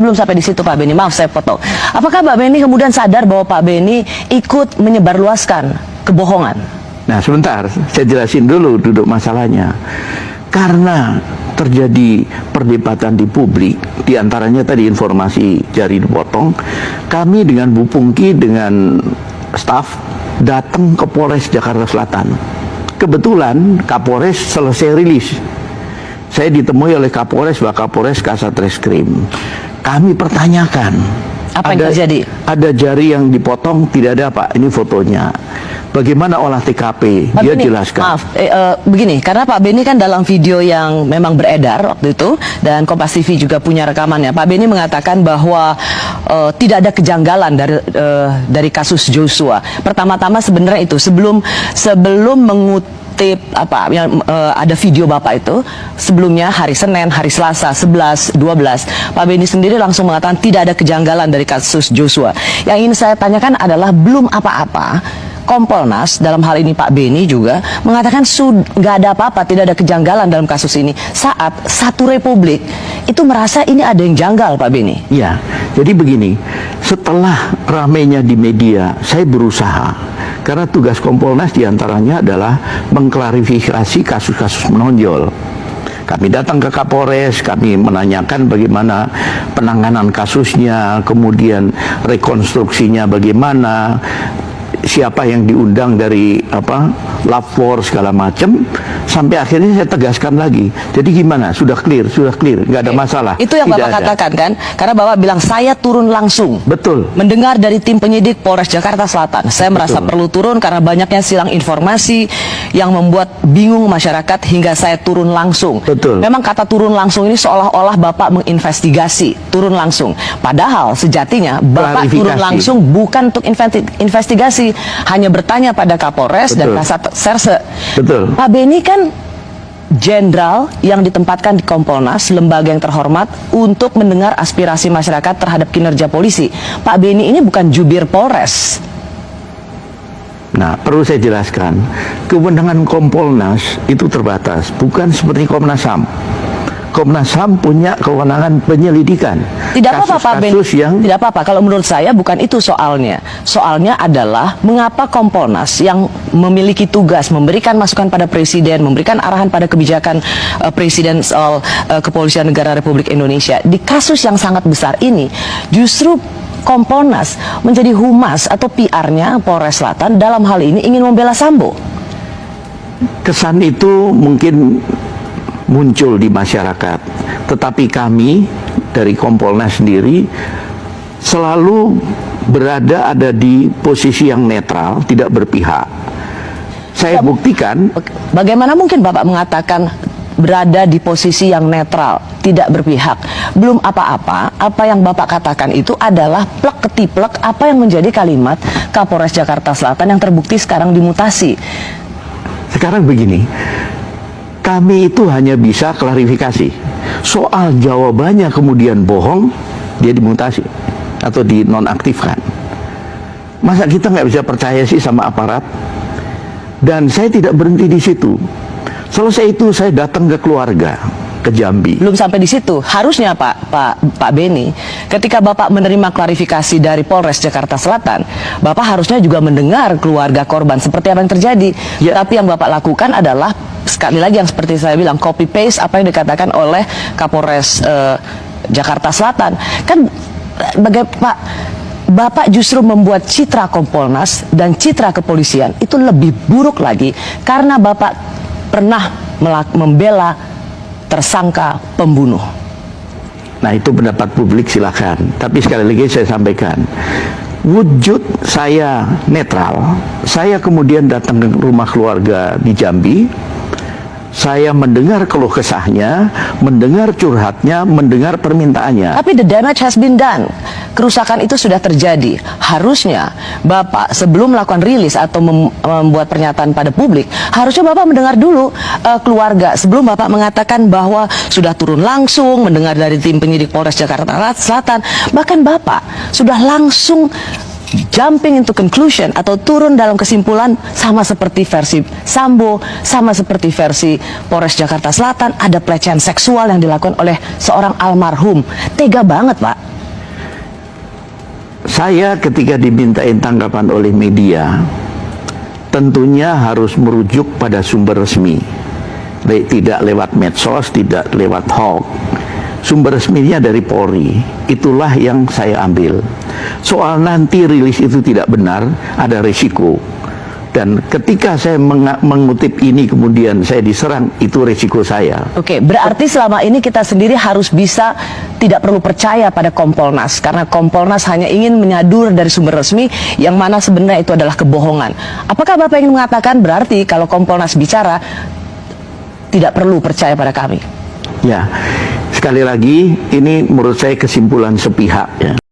Belum sampai di situ Pak Beni, maaf saya potong. Apakah Pak Beni kemudian sadar bahwa Pak Beni ikut menyebarluaskan kebohongan? Nah sebentar, saya jelasin dulu duduk masalahnya. Karena terjadi perdebatan di publik, diantaranya tadi informasi jari dipotong, kami dengan Bu Pungki dengan staf datang ke Polres Jakarta Selatan. Kebetulan Kapolres selesai rilis. Saya ditemui oleh Kapolres, Wakapolres, Kasat Reskrim. Kami pertanyakan, apa yang terjadi? Ada jari yang dipotong, tidak ada Pak, ini fotonya. Bagaimana olah TKP? Pak Dia Beni, jelaskan. maaf, begini, karena Pak Beni kan dalam video yang memang beredar waktu itu, dan Kompas TV juga punya rekamannya, Pak Beni mengatakan bahwa tidak ada kejanggalan dari kasus Joshua. Pertama-tama sebenarnya itu, sebelum mengutip ada video Bapak itu sebelumnya hari Senin, hari Selasa 11, 12 Pak Beni sendiri langsung mengatakan tidak ada kejanggalan dari kasus Joshua. Yang ingin saya tanyakan adalah belum apa-apa Kompolnas dalam hal ini Pak Beni juga mengatakan nggak ada apa-apa, tidak ada kejanggalan dalam kasus ini, saat satu republik itu merasa ini ada yang janggal Pak Beni. Ya, jadi begini, setelah ramainya di media, saya berusaha. Karena tugas Kompolnas diantaranya adalah mengklarifikasi kasus-kasus menonjol. Kami datang ke Kapolres, kami menanyakan bagaimana penanganan kasusnya, kemudian rekonstruksinya bagaimana, siapa yang diundang dari lapor segala macam, sampai akhirnya saya tegaskan lagi. Jadi gimana? Sudah clear, nggak ada masalah. Itu yang Bapak katakan kan? Karena Bapak bilang saya turun langsung. Betul. Mendengar dari tim penyidik Polres Jakarta Selatan, saya merasa perlu turun karena banyaknya silang informasi yang membuat bingung masyarakat hingga saya turun langsung. Betul. Memang kata turun langsung ini seolah-olah Bapak menginvestigasi, turun langsung. Padahal sejatinya Bapak turun langsung bukan untuk investigasi, hanya bertanya pada Kapolres dan Kasat Serse. Betul. Pak Beni kan jenderal yang ditempatkan di Kompolnas, lembaga yang terhormat untuk mendengar aspirasi masyarakat terhadap kinerja polisi. Pak Beni ini bukan jubir Polres. Nah, perlu saya jelaskan, kewenangan Kompolnas itu terbatas, bukan seperti Komnas HAM. Komnas HAM punya kewenangan penyelidikan. Tidak apa-apa Pak Beni, tidak apa-apa. Kalau menurut saya bukan itu soalnya. Soalnya adalah mengapa Kompolnas yang memiliki tugas memberikan masukan pada Presiden, memberikan arahan pada kebijakan Presiden soal kepolisian negara Republik Indonesia, di kasus yang sangat besar ini justru Kompolnas menjadi humas atau PR-nya Polres Selatan dalam hal ini ingin membela Sambo. Kesan itu mungkin muncul di masyarakat, tetapi kami dari Kompolnas sendiri selalu ada di posisi yang netral, tidak berpihak. Saya buktikan. Bagaimana mungkin Bapak mengatakan berada di posisi yang netral, tidak berpihak? Belum apa-apa, apa yang Bapak katakan itu adalah plek ketiplek apa yang menjadi kalimat Kapolres Jakarta Selatan yang terbukti sekarang dimutasi. Sekarang begini, kami itu hanya bisa klarifikasi. Soal jawabannya kemudian bohong, dia dimutasi atau dinonaktifkan. Masa kita nggak bisa percaya sih sama aparat? Dan saya tidak berhenti di situ. Selesai itu saya datang ke keluarga, ke Jambi. Belum sampai di situ. Harusnya Pak Beni, ketika Bapak menerima klarifikasi dari Polres Jakarta Selatan, Bapak harusnya juga mendengar keluarga korban seperti apa yang terjadi. Ya. Tapi yang Bapak lakukan adalah sekali lagi yang seperti saya bilang, copy paste apa yang dikatakan oleh Kapolres Jakarta Selatan. Kan Bapak justru membuat citra Kompolnas dan citra kepolisian itu lebih buruk lagi karena Bapak pernah membela tersangka pembunuh. Nah, itu pendapat publik, silakan. Tapi sekali lagi saya sampaikan, wujud saya netral. Saya kemudian datang ke rumah keluarga di Jambi. Saya mendengar keluh kesahnya, mendengar curhatnya, mendengar permintaannya. Tapi the damage has been done. Kerusakan itu sudah terjadi. Harusnya Bapak sebelum melakukan rilis atau membuat pernyataan pada publik, harusnya Bapak mendengar dulu keluarga sebelum Bapak mengatakan bahwa sudah turun langsung mendengar dari tim penyidik Polres Jakarta Selatan. Bahkan Bapak sudah langsung jumping into conclusion atau turun dalam kesimpulan sama seperti versi Sambo, sama seperti versi Polres Jakarta Selatan, ada pelecehan seksual yang dilakukan oleh seorang almarhum. Tega banget, Pak. Saya ketika dimintain tanggapan oleh media, tentunya harus merujuk pada sumber resmi. Tidak lewat medsos, tidak lewat hoax. Sumber resminya dari Polri. Itulah yang saya ambil. Soal nanti rilis itu tidak benar, ada risiko. Dan ketika saya mengutip ini kemudian saya diserang, itu risiko saya. Oke, berarti selama ini kita sendiri harus bisa tidak perlu percaya pada Kompolnas, karena Kompolnas hanya ingin menyadur dari sumber resmi yang mana sebenarnya itu adalah kebohongan. Apakah Bapak ingin mengatakan berarti kalau Kompolnas bicara tidak perlu percaya pada kami? Ya, sekali lagi ini menurut saya kesimpulan sepihak ya.